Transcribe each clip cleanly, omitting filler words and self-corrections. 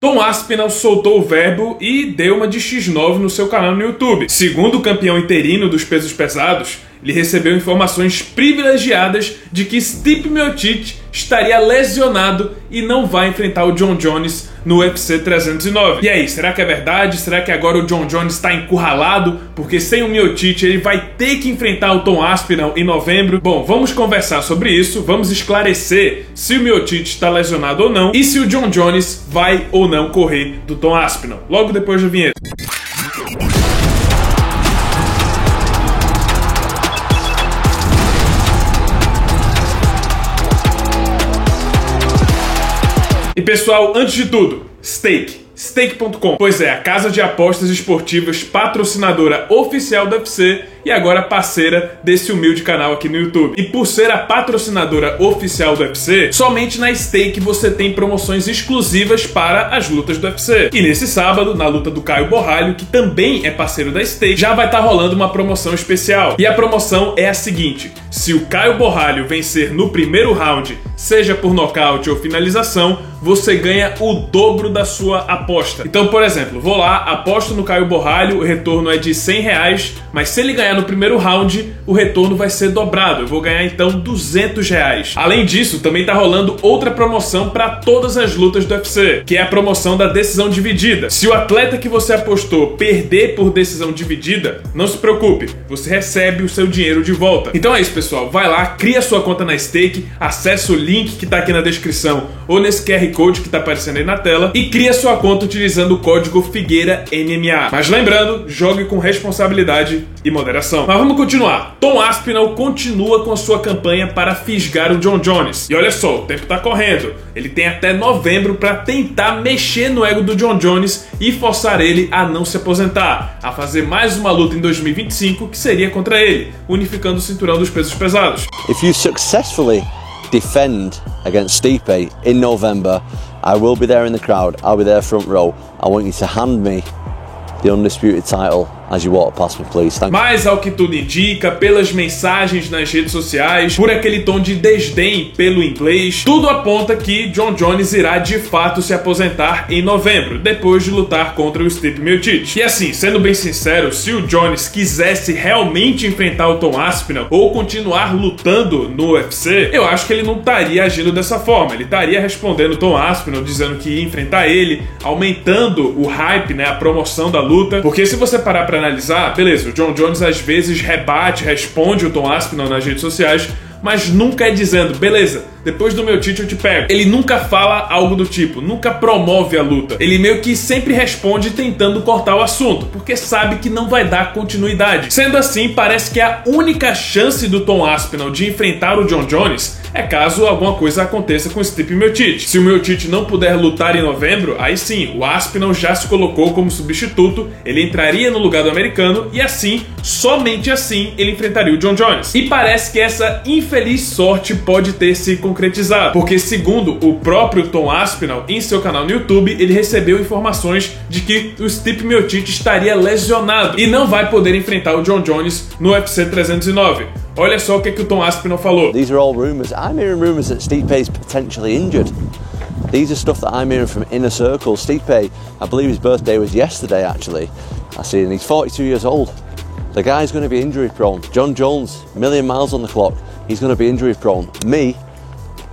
Tom Aspinall soltou o verbo e deu uma de X9 no seu canal no YouTube. Segundo o campeão interino dos pesos pesados, ele recebeu informações privilegiadas de que Stipe Miocic estaria lesionado e não vai enfrentar o Jon Jones no UFC 309. E aí, será que é verdade? Será que agora o Jon Jones está encurralado? Porque sem o Miocic ele vai ter que enfrentar o Tom Aspinall em novembro? Bom, vamos conversar sobre isso, vamos esclarecer se o Miocic está lesionado ou não e se o Jon Jones vai ou não correr do Tom Aspinall. Logo depois da vinheta. E pessoal, antes de tudo, Stake.com. Pois é, a casa de apostas esportivas patrocinadora oficial do UFC e agora parceira desse humilde canal aqui no YouTube. E por ser a patrocinadora oficial do UFC, somente na Stake você tem promoções exclusivas para as lutas do UFC. E nesse sábado, na luta do Caio Borralho, que também é parceiro da Stake, já vai estar rolando uma promoção especial. E a promoção é a seguinte: se o Caio Borralho vencer no primeiro round, seja por nocaute ou finalização, você ganha o dobro da sua aposta. Então, por exemplo, vou lá, aposto no Caio Borralho, o retorno é de R$100, mas se ele ganhar no primeiro round, o retorno vai ser dobrado. Eu vou ganhar então R$200. Além disso, também tá rolando outra promoção para todas as lutas do UFC, que é a promoção da decisão dividida. Se o atleta que você apostou perder por decisão dividida, não se preocupe, você recebe o seu dinheiro de volta. Então é isso, pessoal. Vai lá, cria sua conta na Stake, acessa o link que tá aqui na descrição ou nesse QR Code que tá aparecendo aí na tela e cria sua conta utilizando o código Figueira MMA. Mas lembrando, jogue com responsabilidade e moderação. Mas vamos continuar. Tom Aspinall continua com a sua campanha para fisgar o Jon Jones. E olha só, o tempo tá correndo. Ele tem até novembro para tentar mexer no ego do Jon Jones e forçar ele a não se aposentar, a fazer mais uma luta em 2025 que seria contra ele, unificando o cinturão dos pesos pesados. If you successfully defend against Stipe in November, I will be there in the crowd. I'll be there front row. I want you to hand me the undisputed title as you walk past me, please. Thank you. Mas ao que tudo indica, pelas mensagens nas redes sociais, por aquele tom de desdém pelo inglês, tudo aponta que Jon Jones irá de fato se aposentar em novembro, depois de lutar contra o Stipe Miocic. E assim, sendo bem sincero, se o Jones quisesse realmente enfrentar o Tom Aspinall ou continuar lutando no UFC, eu acho que ele não estaria agindo dessa forma. Ele estaria respondendo o Tom Aspinall, dizendo que ia enfrentar ele, aumentando o hype, né, a promoção da luta. Porque se você parar pra analisar, beleza, o Jon Jones às vezes responde o Tom Aspinall nas redes sociais, mas nunca é dizendo, beleza, depois do Miocic eu te pego. Ele nunca fala algo do tipo, nunca promove a luta. Ele meio que sempre responde tentando cortar o assunto, porque sabe que não vai dar continuidade. Sendo assim, parece que a única chance do Tom Aspinall de enfrentar o Jon Jones é caso alguma coisa aconteça com o Stipe Miocic. Se o Miocic não puder lutar em novembro, aí sim, o Aspinall já se colocou como substituto, ele entraria no lugar do americano e assim, somente assim, ele enfrentaria o Jon Jones. E parece que essa infeliz sorte pode ter se concretizado, porque segundo o próprio Tom Aspinall, em seu canal no YouTube, ele recebeu informações de que o Stipe Miocic estaria lesionado e não vai poder enfrentar o Jon Jones no UFC 309. Olha só o que o Tom Aspinall falou. These are all rumors. I'm hearing rumors that Stipe is potentially injured. These are stuff that I'm hearing from inner circles. Stipe, I believe his birthday was yesterday actually. I see, and he's 42 years old. The guy's going to be injury prone. Jon Jones, a million miles on the clock. He's going to be injury prone. Me,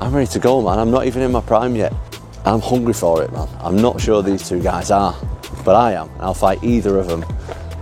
I'm ready to go, man. I'm not even in my prime yet. I'm hungry for it, man. I'm not sure these two guys are, but I am. I'll fight either of them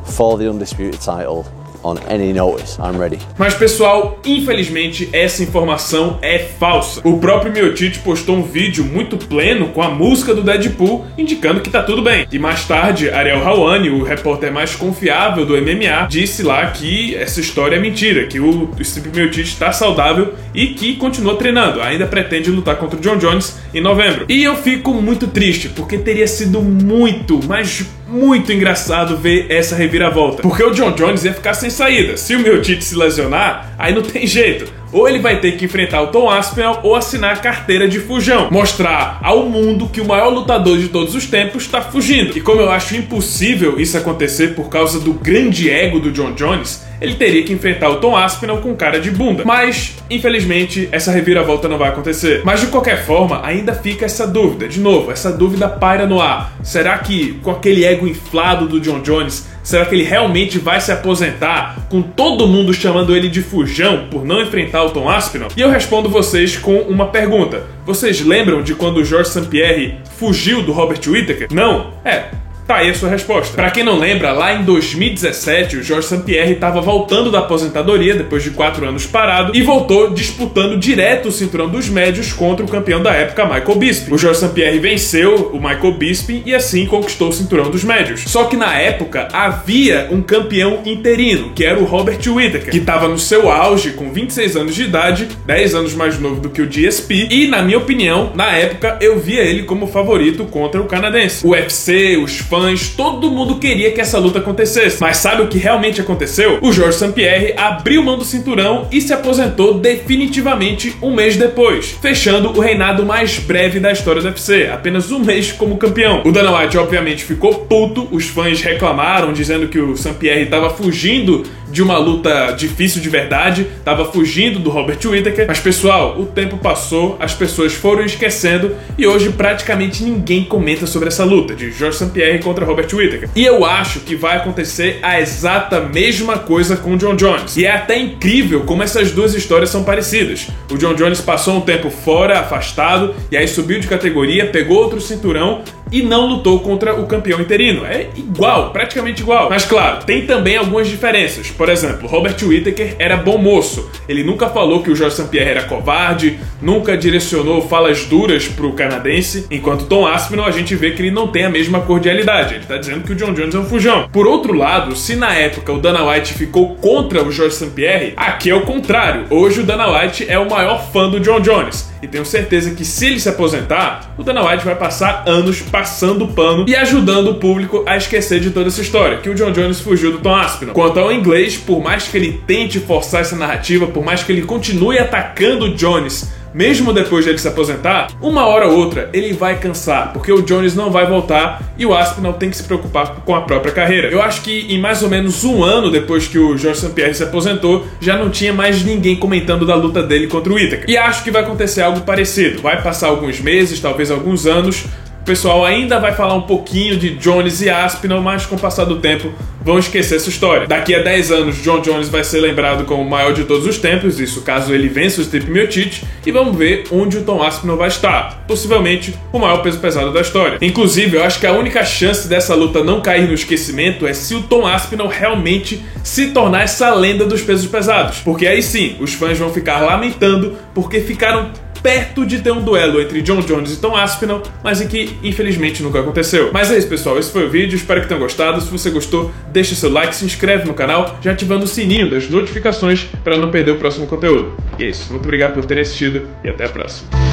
for the undisputed title. On any notice, I'm ready. Mas pessoal, infelizmente essa informação é falsa. O próprio Miocic postou um vídeo muito pleno com a música do Deadpool indicando que tá tudo bem. E mais tarde, Ariel Helwani, o repórter mais confiável do MMA, disse lá que essa história é mentira, que o Stipe Miocic está saudável e que continua treinando, ainda pretende lutar contra o Jon Jones em novembro. E eu fico muito triste, porque teria sido muito, mas muito engraçado ver essa reviravolta, porque o Jon Jones ia ficar sem saída. Se o Miocic se lesionar, aí não tem jeito. Ou ele vai ter que enfrentar o Tom Aspinall ou assinar a carteira de fujão. Mostrar ao mundo que o maior lutador de todos os tempos está fugindo. E como eu acho impossível isso acontecer por causa do grande ego do Jon Jones, ele teria que enfrentar o Tom Aspinall com cara de bunda. Mas, infelizmente, essa reviravolta não vai acontecer. Mas, de qualquer forma, ainda fica essa dúvida. De novo, essa dúvida paira no ar. Será que, com aquele ego inflado do Jon Jones, será que ele realmente vai se aposentar com todo mundo chamando ele de fujão por não enfrentar o Tom Aspinall? E eu respondo vocês com uma pergunta. Vocês lembram de quando o Georges St-Pierre fugiu do Robert Whittaker? Não? Tá aí a sua resposta. Pra quem não lembra, lá em 2017, o Georges St-Pierre estava voltando da aposentadoria, depois de 4 anos parado, e voltou disputando direto o cinturão dos médios contra o campeão da época, Michael Bisping. O Georges St-Pierre venceu o Michael Bisping e assim conquistou o cinturão dos médios. Só que na época, havia um campeão interino, que era o Robert Whittaker, que estava no seu auge, com 26 anos de idade, 10 anos mais novo do que o GSP, e na minha opinião, na época, eu via ele como favorito contra o canadense. O UFC, os fãs, todo mundo queria que essa luta acontecesse. Mas sabe o que realmente aconteceu? O Georges St-Pierre abriu mão do cinturão e se aposentou definitivamente um mês depois, fechando o reinado mais breve da história do UFC, apenas um mês como campeão. O Dana White obviamente ficou puto, os fãs reclamaram dizendo que o St-Pierre estava fugindo de uma luta difícil de verdade, estava fugindo do Robert Whittaker, mas pessoal, o tempo passou, as pessoas foram esquecendo e hoje praticamente ninguém comenta sobre essa luta de Georges St-Pierre contra Robert Whittaker. E eu acho que vai acontecer a exata mesma coisa com o Jon Jones. E é até incrível como essas duas histórias são parecidas. O Jon Jones passou um tempo fora, afastado, e aí subiu de categoria, pegou outro cinturão e não lutou contra o campeão interino. É igual, praticamente igual. Mas claro, tem também algumas diferenças. Por exemplo, Robert Whittaker era bom moço. Ele nunca falou que o Georges St-Pierre era covarde, nunca direcionou falas duras pro canadense, enquanto Tom Aspinall a gente vê que ele não tem a mesma cordialidade. Ele tá dizendo que o Jon Jones é um fujão. Por outro lado, se na época o Dana White ficou contra o Georges St-Pierre, aqui é o contrário. Hoje o Dana White é o maior fã do Jon Jones. E tenho certeza que se ele se aposentar, o Dana White vai passar anos passando pano e ajudando o público a esquecer de toda essa história, que o Jon Jones fugiu do Tom Aspinall. Quanto ao inglês, por mais que ele tente forçar essa narrativa, por mais que ele continue atacando o Jones, mesmo depois dele se aposentar, uma hora ou outra ele vai cansar, porque o Jones não vai voltar e o Aspinall tem que se preocupar com a própria carreira. Eu acho que em mais ou menos um ano depois que o Georges St-Pierre se aposentou, já não tinha mais ninguém comentando da luta dele contra o Whittaker. E acho que vai acontecer algo parecido. Vai passar alguns meses, talvez alguns anos, o pessoal ainda vai falar um pouquinho de Jones e Aspinall, mas com o passar do tempo vão esquecer essa história. Daqui a 10 anos, Jon Jones vai ser lembrado como o maior de todos os tempos, isso caso ele vença o Stipe Miocic, e vamos ver onde o Tom Aspinall vai estar. Possivelmente o maior peso pesado da história. Inclusive, eu acho que a única chance dessa luta não cair no esquecimento é se o Tom Aspinall realmente se tornar essa lenda dos pesos pesados. Porque aí sim, os fãs vão ficar lamentando porque ficaram perto de ter um duelo entre Jon Jones e Tom Aspinall, mas em que infelizmente nunca aconteceu. Mas é isso, pessoal, esse foi o vídeo, espero que tenham gostado. Se você gostou, deixa seu like, se inscreve no canal, já ativando o sininho das notificações para não perder o próximo conteúdo. E é isso, muito obrigado por terem assistido e até a próxima.